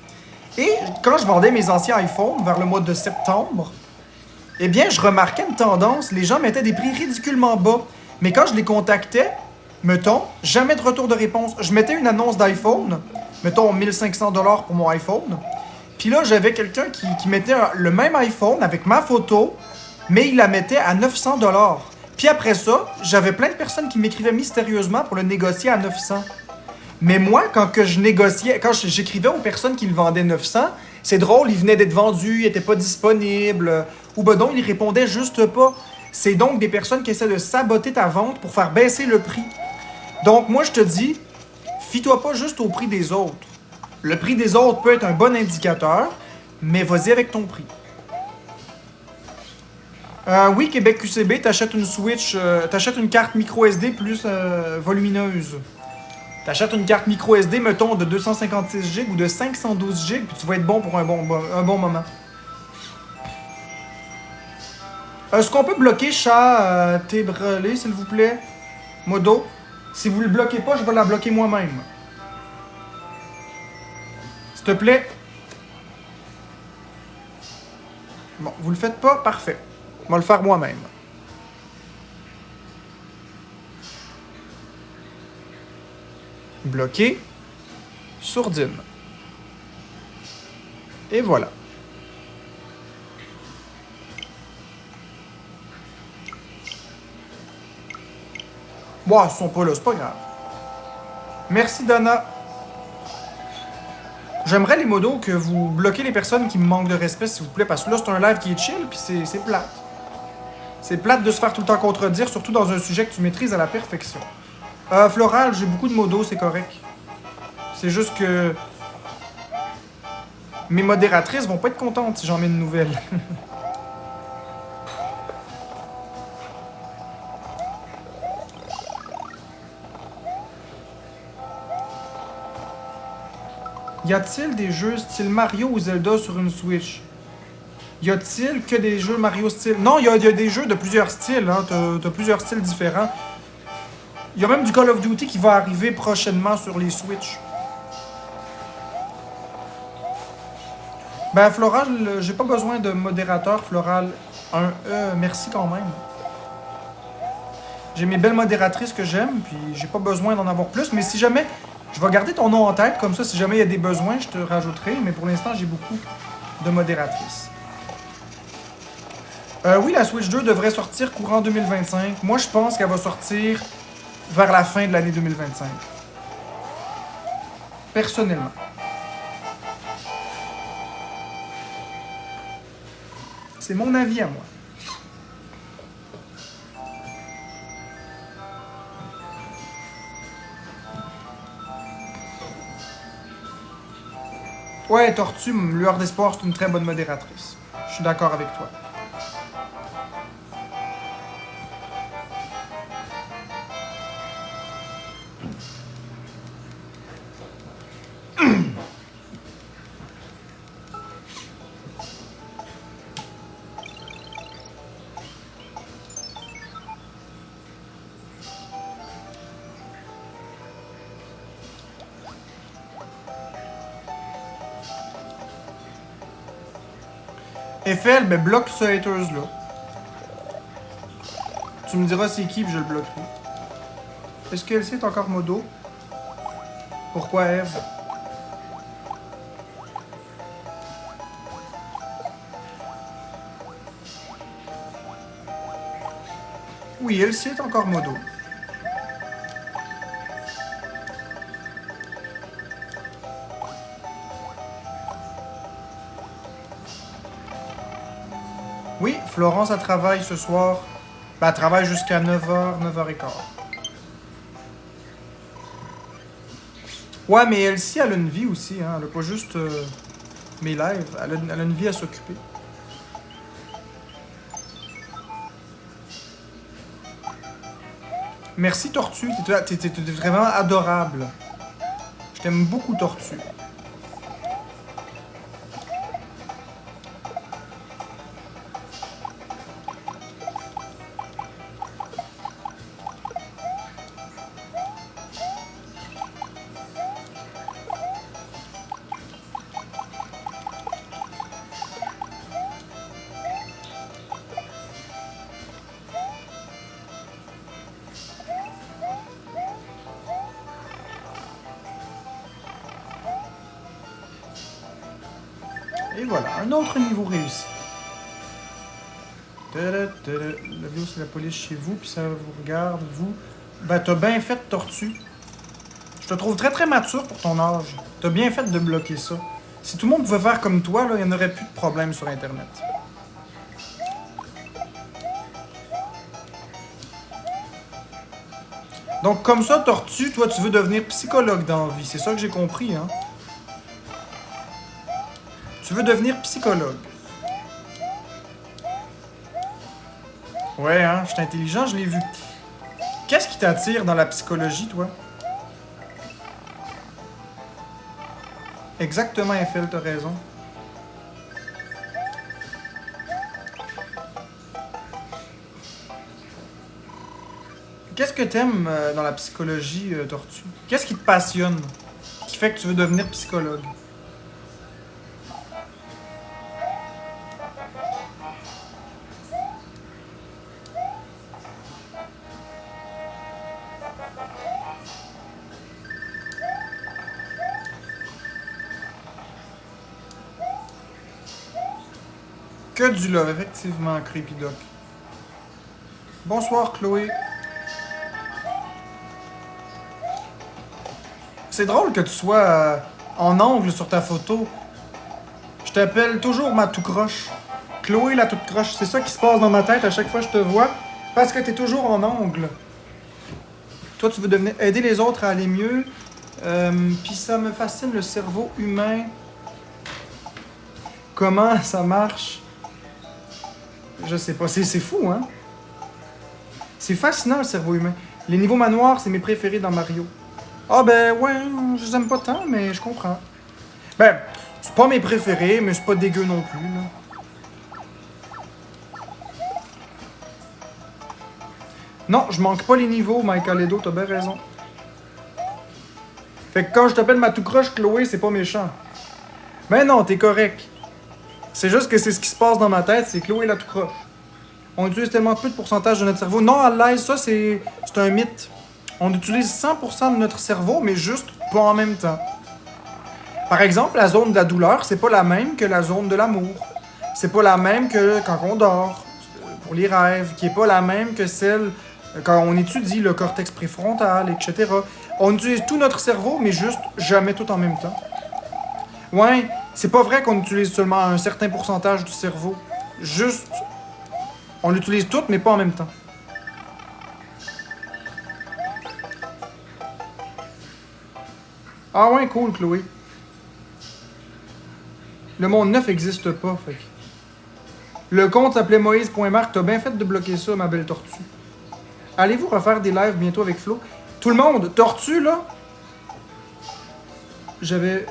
Et quand je vendais mes anciens iPhones, vers le mois de septembre, eh bien, je remarquais une tendance. Les gens mettaient des prix ridiculement bas. Mais quand je les contactais, mettons, jamais de retour de réponse. Je mettais une annonce d'iPhone, mettons 1500$ pour mon iPhone. Puis là, j'avais quelqu'un qui mettait le même iPhone avec ma photo, mais il la mettait à 900$. Puis après ça, j'avais plein de personnes qui m'écrivaient mystérieusement pour le négocier à 900$. Mais moi, quand j'écrivais aux personnes qui le vendaient 900$, c'est drôle, il venait d'être vendu, il était pas disponible, ou ben non, il répondait juste pas. C'est donc des personnes qui essaient de saboter ta vente pour faire baisser le prix. Donc moi, je te dis, fie-toi pas juste au prix des autres. Le prix des autres peut être un bon indicateur, mais vas-y avec ton prix. Oui, Québec QCB, t'achètes une Switch, t'achètes une carte micro SD plus volumineuse. T'achètes une carte micro SD, mettons, de 256 Go ou de 512 Go, puis tu vas être bon pour un bon moment. Est-ce qu'on peut bloquer chat Tébrelé, s'il vous plaît? Modo. Si vous le bloquez pas, je vais la bloquer moi-même. S'il te plaît. Bon, vous le faites pas? Parfait. Je vais le faire moi-même. Bloqué. Sourdine. Et voilà. Bon, ils sont pas là, c'est pas grave. Merci, Donna. J'aimerais, les modos, que vous bloquez les personnes qui me manquent de respect, s'il vous plaît, parce que là, c'est un live qui est chill, puis c'est plate. C'est plate de se faire tout le temps contredire, surtout dans un sujet que tu maîtrises à la perfection. Floral, j'ai beaucoup de modos, c'est correct. C'est juste que... mes modératrices vont pas être contentes si j'en mets une nouvelle. Y a-t-il des jeux style Mario ou Zelda sur une Switch? Y a-t-il que des jeux Mario style... Non, y a des jeux de plusieurs styles, hein. T'as plusieurs styles différents. Y a même du Call of Duty qui va arriver prochainement sur les Switch. Ben, Floral, j'ai pas besoin de modérateur, Floral. Merci quand même. J'ai mes belles modératrices que j'aime, puis j'ai pas besoin d'en avoir plus. Mais si jamais... Je vais garder ton nom en tête, comme ça, si jamais il y a des besoins, je te rajouterai. Mais pour l'instant, j'ai beaucoup de modératrices. Oui, la Switch 2 devrait sortir courant 2025. Moi, je pense qu'elle va sortir vers la fin de l'année 2025. Personnellement. C'est mon avis à moi. Ouais, Tortue, Lueur d'Espoir, c'est une très bonne modératrice. Je suis d'accord avec toi. FL, ben bloque ce haters-là. Tu me diras c'est qui, puis je le bloquerai. Est-ce qu'elle est encore modo? Pourquoi Eve? Oui, Elsie est encore modo. Oui, Florence, elle travaille ce soir. Ben, elle travaille jusqu'à 9h, 9h15. Ouais, mais Elsie, elle a une vie aussi, hein. Elle a pas juste mes lives. Elle a une vie à s'occuper. Merci, Tortue. T'es vraiment adorable. Je t'aime beaucoup, Tortue. Et voilà, un autre niveau réussi. La vidéo, c'est la police chez vous, puis ça vous regarde, vous. Ben, t'as bien fait, Tortue. Je te trouve très très mature pour ton âge. T'as bien fait de bloquer ça. Si tout le monde pouvait faire comme toi, il n'y en aurait plus de problème sur Internet. Donc, comme ça, Tortue, toi, tu veux devenir psychologue dans la vie. C'est ça que j'ai compris, hein? Tu veux devenir psychologue. Ouais, hein, je suis intelligent, je l'ai vu. Qu'est-ce qui t'attire dans la psychologie, toi? Exactement, Eiffel, t'as raison. Qu'est-ce que t'aimes dans la psychologie, Tortue? Qu'est-ce qui te passionne? Qui fait que tu veux devenir psychologue? Que du love, effectivement, Creepy Doc. Bonsoir, Chloé. C'est drôle que tu sois en angle sur ta photo. Je t'appelle toujours ma tout croche. Chloé la toute croche. C'est ça qui se passe dans ma tête à chaque fois que je te vois. Parce que t'es toujours en angle. Toi, tu veux devenir aider les autres à aller mieux. Puis ça me fascine le cerveau humain. Comment ça marche? Je sais pas. C'est fou, hein? C'est fascinant, le cerveau humain. Les niveaux manoirs, c'est mes préférés dans Mario. Ah ben ouais, je les aime pas tant, mais je comprends. Ben, c'est pas mes préférés, mais c'est pas dégueu non plus, là. Non, je manque pas les niveaux, Mike Aledo, t'as bien raison. Fait que quand je t'appelle ma tout croche Chloé, c'est pas méchant. Mais non, t'es correct. C'est juste que c'est ce qui se passe dans ma tête, c'est Chloé la tout croche. On utilise tellement peu de pourcentage de notre cerveau. Non, à l'aise, ça c'est un mythe. On utilise 100% de notre cerveau, mais juste pas en même temps. Par exemple, la zone de la douleur, c'est pas la même que la zone de l'amour. C'est pas la même que quand on dort, pour les rêves, qui est pas la même que celle quand on étudie le cortex préfrontal, etc. On utilise tout notre cerveau, mais juste jamais tout en même temps. Ouais, c'est pas vrai qu'on utilise seulement un certain pourcentage du cerveau. Juste, on l'utilise tout, mais pas en même temps. Ah ouais, cool, Chloé. Le monde neuf existe pas, fait que... Le compte s'appelait Moïse.marc, t'as bien fait de bloquer ça, ma belle tortue. Allez-vous refaire des lives bientôt avec Flo? Tout le monde, tortue, là? J'avais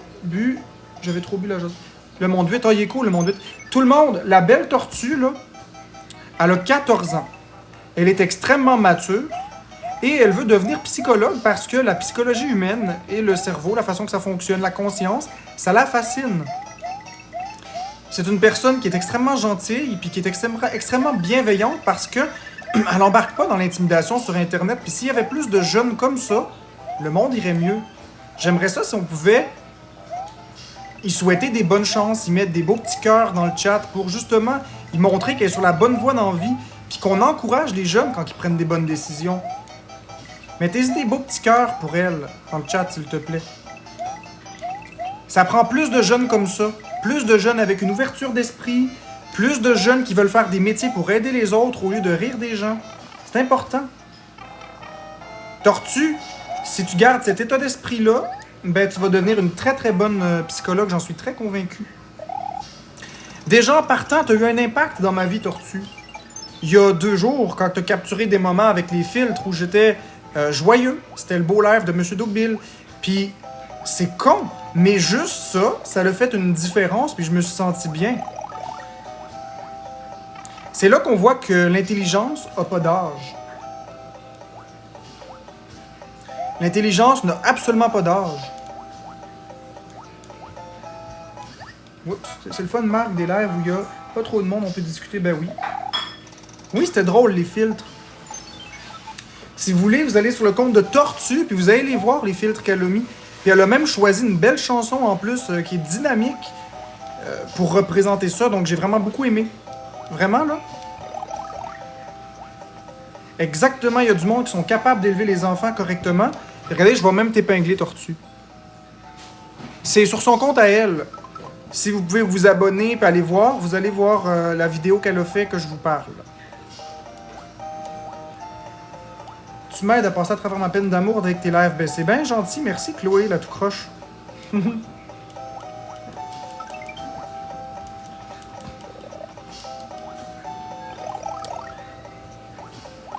trop bu la chose. Le monde 8, il est cool, le monde 8. Tout le monde, la belle tortue, là, elle a 14 ans. Elle est extrêmement mature. Et elle veut devenir psychologue parce que la psychologie humaine et le cerveau, la façon que ça fonctionne, la conscience, ça la fascine. C'est une personne qui est extrêmement gentille puis qui est extrêmement bienveillante parce que elle embarque pas dans l'intimidation sur Internet. Puis s'il y avait plus de jeunes comme ça, le monde irait mieux. J'aimerais ça si on pouvait y souhaiter des bonnes chances, y mettre des beaux petits cœurs dans le chat pour justement y montrer qu'elle est sur la bonne voie dans la vie puis qu'on encourage les jeunes quand ils prennent des bonnes décisions. Mettez-y des beaux petits cœurs pour elle, dans le chat, s'il te plaît. Ça prend plus de jeunes comme ça. Plus de jeunes avec une ouverture d'esprit. Plus de jeunes qui veulent faire des métiers pour aider les autres au lieu de rire des gens. C'est important. Tortue, si tu gardes cet état d'esprit-là, ben tu vas devenir une très très bonne psychologue, j'en suis très convaincu. Déjà en partant, tu as eu un impact dans ma vie, Tortue. Il y a 2 jours, quand tu as capturé des moments avec les filtres où j'étais... joyeux, c'était le beau live de M. Dougbill. Puis c'est con, mais juste ça, ça a fait une différence, puis je me suis senti bien. C'est là qu'on voit que l'intelligence n'a pas d'âge. L'intelligence n'a absolument pas d'âge. Oups, c'est le fun, Marc, des lives où il n'y a pas trop de monde, on peut discuter, ben oui. Oui, c'était drôle, les filtres. Si vous voulez, vous allez sur le compte de Tortue, puis vous allez les voir, les filtres qu'elle a mis. Puis elle a même choisi une belle chanson en plus, qui est dynamique, pour représenter ça. Donc j'ai vraiment beaucoup aimé. Vraiment, là. Exactement, il y a du monde qui sont capables d'élever les enfants correctement. Regardez, je vais même t'épingler, Tortue. C'est sur son compte à elle. Si vous pouvez vous abonner et aller voir, vous allez voir la vidéo qu'elle a fait que je vous parle. Tu m'aides à passer à travers ma peine d'amour avec tes lives. Ben, c'est bien gentil. Merci, Chloé, la tout croche.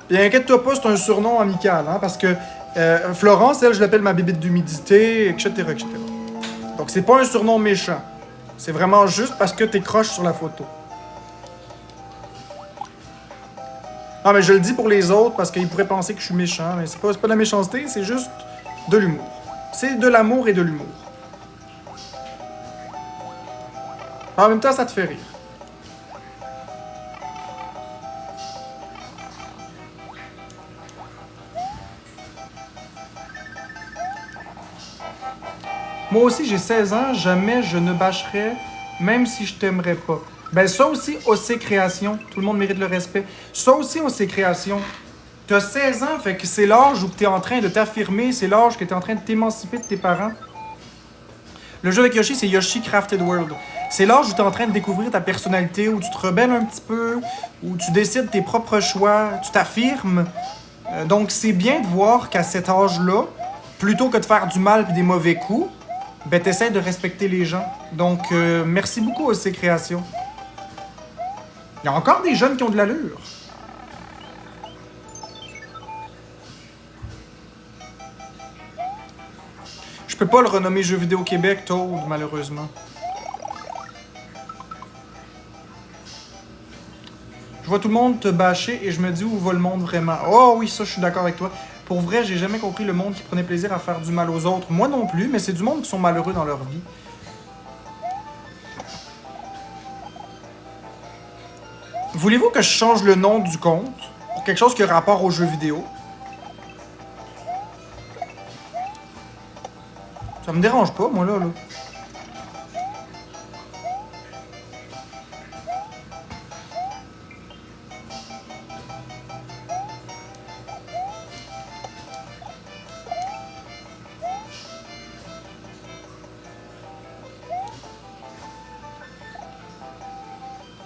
Puis inquiète-toi pas, c'est un surnom amical, hein, parce que Florence, elle, je l'appelle ma bébite d'humidité, etc., etc. Donc c'est pas un surnom méchant. C'est vraiment juste parce que t'es croche sur la photo. Non, mais je le dis pour les autres parce qu'ils pourraient penser que je suis méchant, mais c'est pas de la méchanceté, c'est juste de l'humour. C'est de l'amour et de l'humour. En même temps, ça te fait rire. Moi aussi, j'ai 16 ans, jamais je ne bâcherais, même si je t'aimerais pas. Ben ça aussi, OC Création, tout le monde mérite le respect. Ça aussi, OC Création. T'as 16 ans, fait que c'est l'âge où t'es en train de t'affirmer, c'est l'âge que t'es en train de t'émanciper de tes parents. Le jeu avec Yoshi, c'est Yoshi Crafted World. C'est l'âge où t'es en train de découvrir ta personnalité, où tu te rebelles un petit peu, où tu décides tes propres choix, tu t'affirmes. Donc c'est bien de voir qu'à cet âge-là, plutôt que de faire du mal et des mauvais coups, ben t'essaies de respecter les gens. Donc merci beaucoup à ces créations. Il y a encore des jeunes qui ont de l'allure. Je peux pas le renommer Jeux vidéo Québec, Toad, malheureusement. Je vois tout le monde te bâcher et je me dis où va le monde vraiment. Oh oui, ça, je suis d'accord avec toi. Pour vrai, j'ai jamais compris le monde qui prenait plaisir à faire du mal aux autres. Moi non plus, mais c'est du monde qui sont malheureux dans leur vie. Voulez-vous que je change le nom du compte pour quelque chose qui a rapport aux jeux vidéo? Ça me dérange pas, moi, là.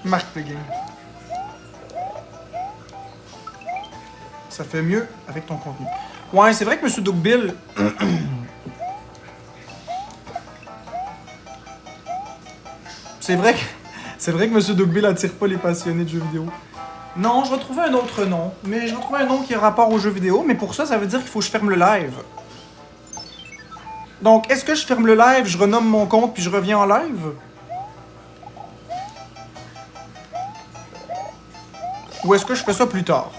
Marque le game. Ça fait mieux avec ton contenu. Ouais, c'est vrai que M. Dougbill... c'est vrai que M. Dougbill attire pas les passionnés de jeux vidéo. Non, je vais trouver un autre nom. Mais je vais trouver un nom qui a rapport aux jeux vidéo. Mais pour ça, ça veut dire qu'il faut que je ferme le live. Donc, est-ce que je ferme le live, je renomme mon compte, puis je reviens en live? Ou est-ce que je fais ça plus tard?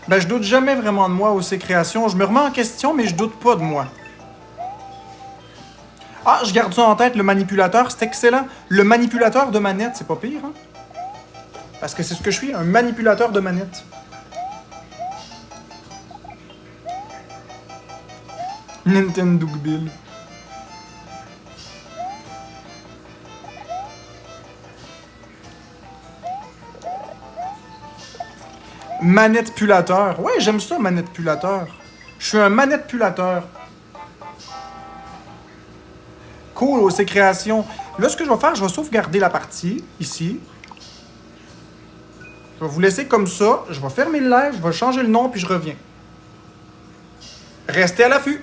Ben, je doute jamais vraiment de moi aux créations. Je me remets en question, mais je doute pas de moi. Ah, je garde ça en tête, le manipulateur, c'est excellent. Le manipulateur de manette, c'est pas pire, hein? Parce que c'est ce que je suis, un manipulateur de manette. Nintendo Bill. Manette-pulateur. Ouais, j'aime ça, manette-pulateur. Je suis un manette-pulateur. Cool, ces créations. Là, ce que je vais faire, je vais sauvegarder la partie, ici. Je vais vous laisser comme ça. Je vais fermer le live, je vais changer le nom, puis je reviens. Restez à l'affût.